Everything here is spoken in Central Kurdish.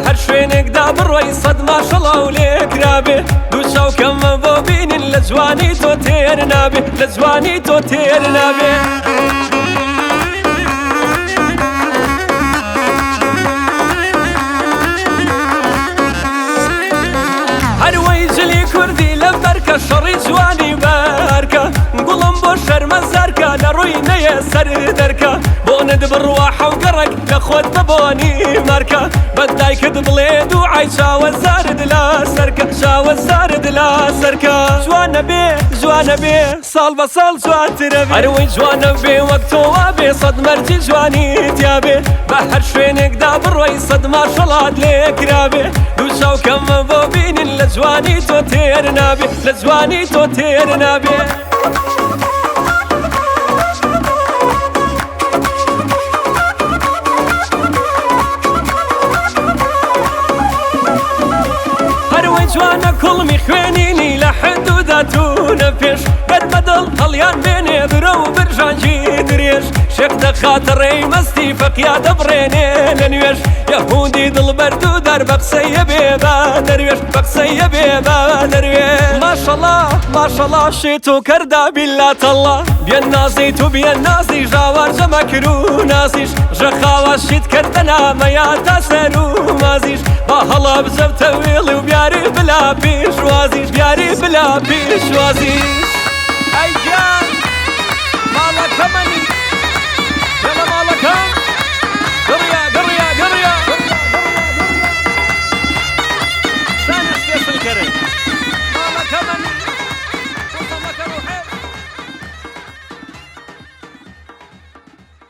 بحر شوينك دابر ويصد ما شاء الله وليك رابي دوسا وكم بوبين لزواني توتير نابي لزواني توتير نابي هرويجلي كردي لبركة شري زواني باركة نقولن بو شرمة زاركة لروي نيا سر دركة بو ندبر واحة وقرق لخوت ببوني ماركة بداي كدب ليد وعيشا والزارد لا سركة شا والزارد لا سركة جوانا بيه صال بصال جوان تربي هروي جوانا بيه وقتو وابي صد مرجي جواني تيابي بحر شوينك دابر ويصد ما شاء الله ليك رابي دوسا وكم بوبين لزواني توتير نابي لزواني توتير نابي هروي جوانا كل مخوينيني لحدوداتونا فيش بربدل طليان بيني برو برجانجي دريش شيخ دخاطري مستي فقيا دبريني لنويش يهودي دل بردو در بقسي بيبا درويش بقسي بيبا درويش ما شاء الله شيتو كردا بالله الله بين نازيتو بين نازي جاوار جمكرو نازيش جخاوا شيت كردنا ما ياتسرو مازيش باهلا بزب تويلي وبياري بلا بيش وازيش بياري بلا بيش وازيش اي جان مالك مني يلا مالك